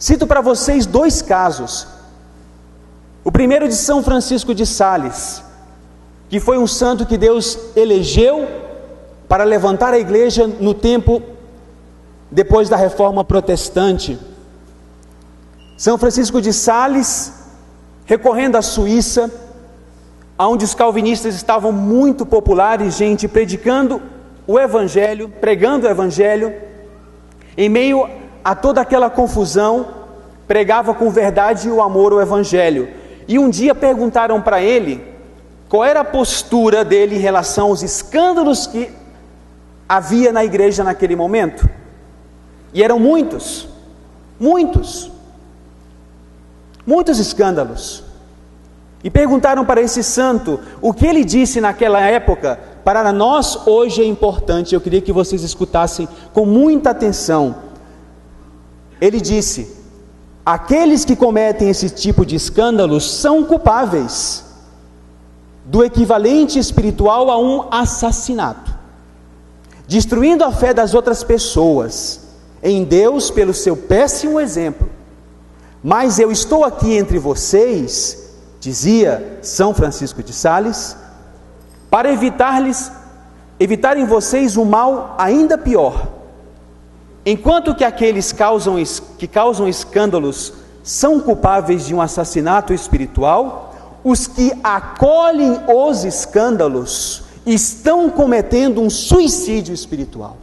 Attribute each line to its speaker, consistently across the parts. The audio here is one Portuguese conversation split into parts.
Speaker 1: Cito para vocês 2 casos. O primeiro de São Francisco de Sales, que foi um santo que Deus elegeu para levantar a igreja no tempo depois da Reforma Protestante. São Francisco de Sales, recorrendo à Suíça, onde os calvinistas estavam muito populares, gente, predicando o Evangelho, pregando o Evangelho, em meio a toda aquela confusão, pregava com verdade e o amor o Evangelho. E um dia perguntaram para ele qual era a postura dele em relação aos escândalos que havia na igreja naquele momento. E eram muitos escândalos. E perguntaram para esse santo o que ele disse naquela época. Para nós hoje é importante, eu queria que vocês escutassem com muita atenção. Ele disse: aqueles que cometem esse tipo de escândalos são culpáveis do equivalente espiritual a um assassinato, destruindo a fé das outras pessoas em Deus pelo seu péssimo exemplo. Mas eu estou aqui entre vocês, dizia São Francisco de Sales, para evitarem vocês um mal ainda pior. Enquanto que aqueles que causam escândalos são culpáveis de um assassinato espiritual, os que acolhem os escândalos estão cometendo um suicídio espiritual.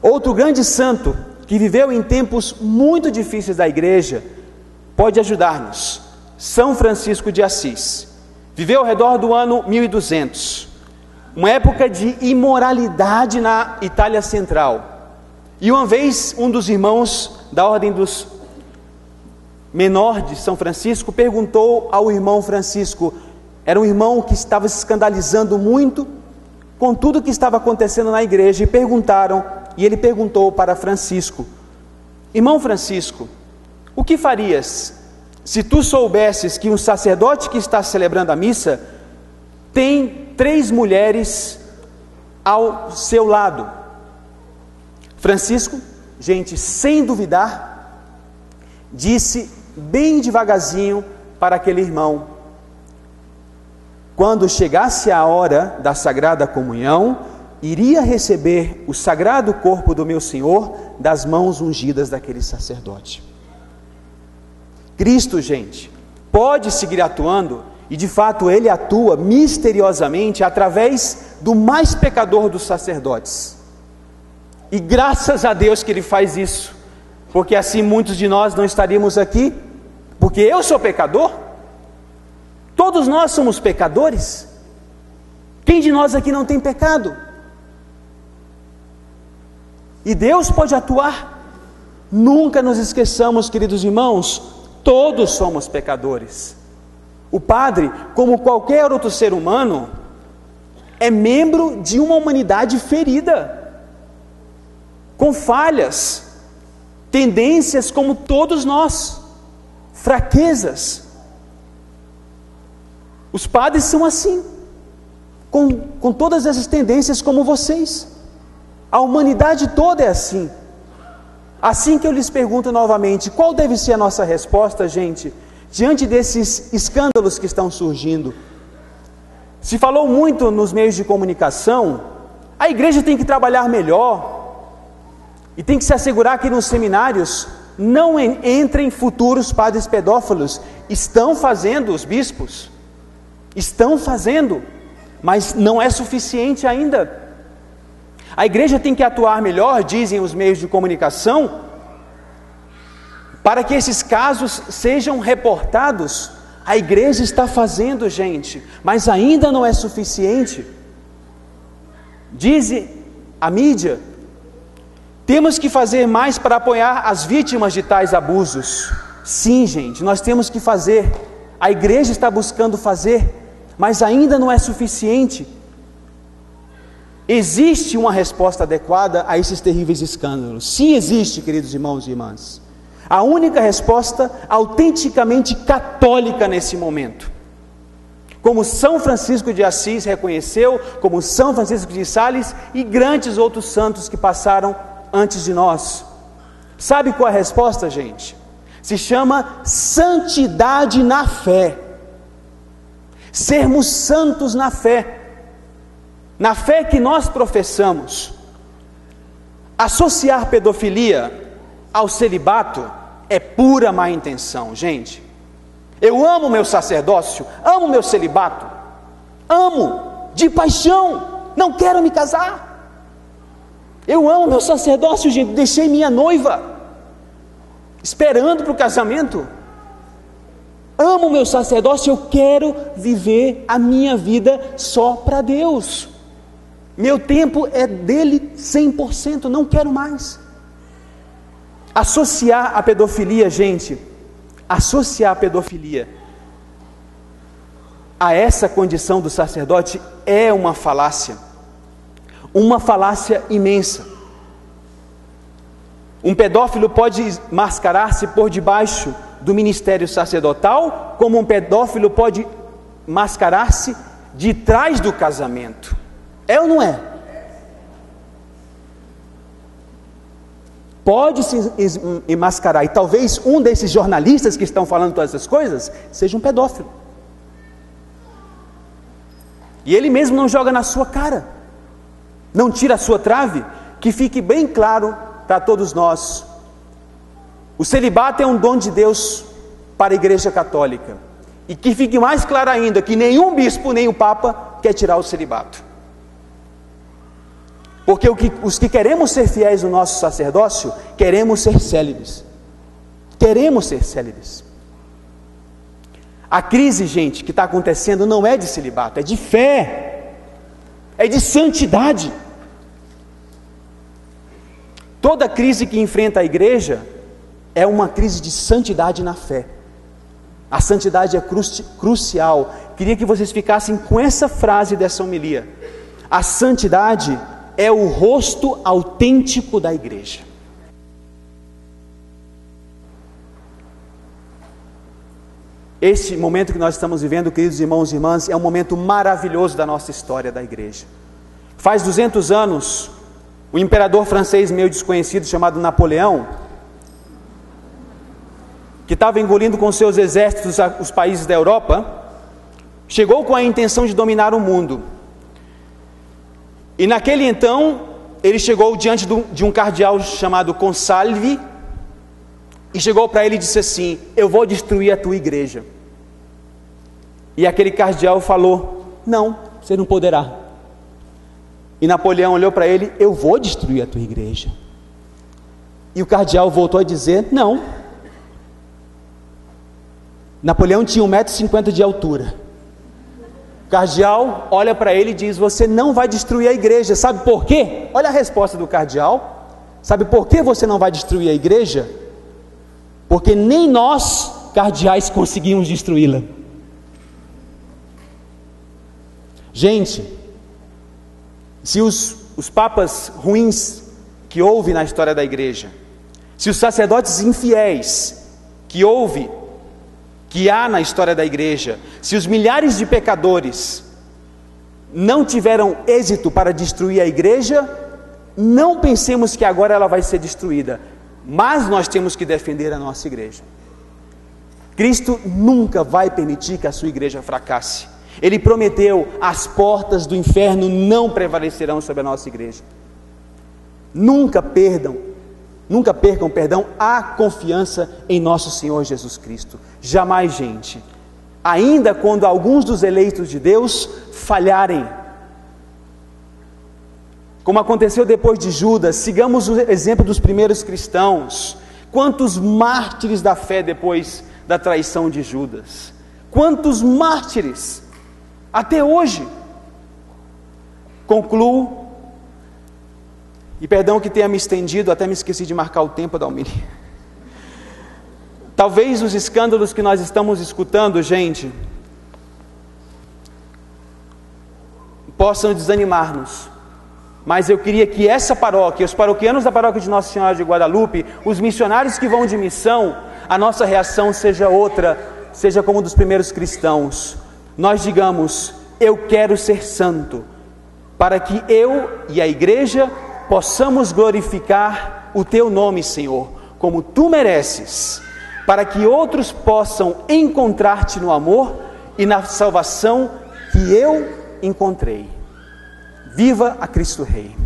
Speaker 1: Outro grande santo que viveu em tempos muito difíceis da igreja pode ajudar-nos. São Francisco de Assis. Viveu ao redor do ano 1200, uma época de imoralidade na Itália Central. E uma vez um dos irmãos da ordem dos menor de São Francisco perguntou ao irmão Francisco, era um irmão que estava se escandalizando muito com tudo que estava acontecendo na igreja, e ele perguntou para Francisco: irmão Francisco, o que farias se tu soubesses que um sacerdote que está celebrando a missa tem 3 mulheres ao seu lado? Francisco, gente, sem duvidar, disse bem devagarzinho para aquele irmão: quando chegasse a hora da Sagrada Comunhão, iria receber o sagrado corpo do meu Senhor das mãos ungidas daquele sacerdote. Cristo, gente, pode seguir atuando, e de fato Ele atua misteriosamente através do mais pecador dos sacerdotes. E graças a Deus que Ele faz isso, porque assim muitos de nós não estaríamos aqui, porque eu sou pecador, todos nós somos pecadores. Quem de nós aqui não tem pecado? E Deus pode atuar. Nunca nos esqueçamos, queridos irmãos, todos somos pecadores. O padre, como qualquer outro ser humano, é membro de uma humanidade ferida, com falhas, tendências como todos nós, fraquezas. Os padres são assim, com todas essas tendências como vocês. A humanidade toda é assim. Assim que eu lhes pergunto novamente, qual deve ser a nossa resposta, gente, diante desses escândalos que estão surgindo? Se falou muito nos meios de comunicação, a igreja tem que trabalhar melhor, e tem que se assegurar que nos seminários não entrem futuros padres pedófilos. Estão fazendo os bispos, estão fazendo, mas não é suficiente ainda. A igreja tem que atuar melhor, dizem os meios de comunicação, para que esses casos sejam reportados. A igreja está fazendo, gente, mas ainda não é suficiente. Diz a mídia: temos que fazer mais para apoiar as vítimas de tais abusos. Sim, gente, nós temos que fazer. A igreja está buscando fazer, mas ainda não é suficiente. Existe uma resposta adequada a esses terríveis escândalos? Sim, existe, queridos irmãos e irmãs. A única resposta autenticamente católica nesse momento, como São Francisco de Assis reconheceu, como São Francisco de Sales e grandes outros santos que passaram antes de nós. Sabe qual é a resposta, gente? Se chama santidade na fé. Sermos santos na fé. Na fé que nós professamos. Associar pedofilia ao celibato é pura má intenção, gente. Eu amo meu sacerdócio, amo meu celibato, amo de paixão, não quero me casar. Eu amo meu sacerdócio, gente, deixei minha noiva esperando para o casamento. Amo meu sacerdócio, eu quero viver a minha vida só para Deus. Meu tempo é dele 100%, não quero mais. Associar a pedofilia, gente, associar a pedofilia a essa condição do sacerdote é uma falácia imensa. Um pedófilo pode mascarar-se por debaixo do ministério sacerdotal, como um pedófilo pode mascarar-se de trás do casamento. É ou não é? Pode se mascarar, e talvez um desses jornalistas que estão falando todas essas coisas seja um pedófilo. E ele mesmo não joga na sua cara, não tira a sua trave. Que fique bem claro para todos nós: o celibato é um dom de Deus para a Igreja Católica. E que fique mais claro ainda que nenhum bispo, nem o Papa quer tirar o celibato. Porque os que queremos ser fiéis no nosso sacerdócio, queremos ser célibes. Queremos ser célibes. A crise, gente, que está acontecendo não é de celibato, é de fé, é de santidade. Toda crise que enfrenta a igreja é uma crise de santidade na fé. A santidade é crucial. Queria que vocês ficassem com essa frase dessa homilia: a santidade é o rosto autêntico da igreja. Este momento que nós estamos vivendo, queridos irmãos e irmãs, é um momento maravilhoso da nossa história da igreja. Faz 200 anos, o imperador francês meio desconhecido, chamado Napoleão, que estava engolindo com seus exércitos os países da Europa, chegou com a intenção de dominar o mundo. E naquele então, ele chegou diante de um cardeal chamado Consalvi, e chegou para ele e disse assim: eu vou destruir a tua igreja. E aquele cardeal falou: não, você não poderá. E Napoleão olhou para ele: eu vou destruir a tua igreja. E o cardeal voltou a dizer: não. Napoleão tinha 1,50 m de altura. O cardeal olha para ele e diz: você não vai destruir a igreja. Sabe por quê? Olha a resposta do cardeal. Sabe por que você não vai destruir a igreja? Porque nem nós, cardeais, conseguimos destruí-la. Gente, se os papas ruins que houve na história da igreja, se os sacerdotes infiéis que há na história da igreja, se os milhares de pecadores não tiveram êxito para destruir a igreja, não pensemos que agora ela vai ser destruída, mas nós temos que defender a nossa igreja. Cristo nunca vai permitir que a sua igreja fracasse. Ele prometeu: as portas do inferno não prevalecerão sobre a nossa igreja. Nunca percam, a confiança em nosso Senhor Jesus Cristo. Jamais, gente, ainda quando alguns dos eleitos de Deus falharem, como aconteceu depois de Judas, sigamos o exemplo dos primeiros cristãos. Quantos mártires da fé depois da traição de Judas? Quantos mártires até hoje? Concluo, e perdão que tenha me estendido, até me esqueci de marcar o tempo da homilia. Talvez os escândalos que nós estamos escutando, gente, possam desanimar-nos. Mas eu queria que essa paróquia, os paroquianos da paróquia de Nossa Senhora de Guadalupe, os missionários que vão de missão, a nossa reação seja outra, seja como dos primeiros cristãos. Nós digamos: eu quero ser santo, para que eu e a igreja possamos glorificar o teu nome, Senhor, como tu mereces, para que outros possam encontrar-te no amor e na salvação que eu encontrei. Viva a Cristo Rei!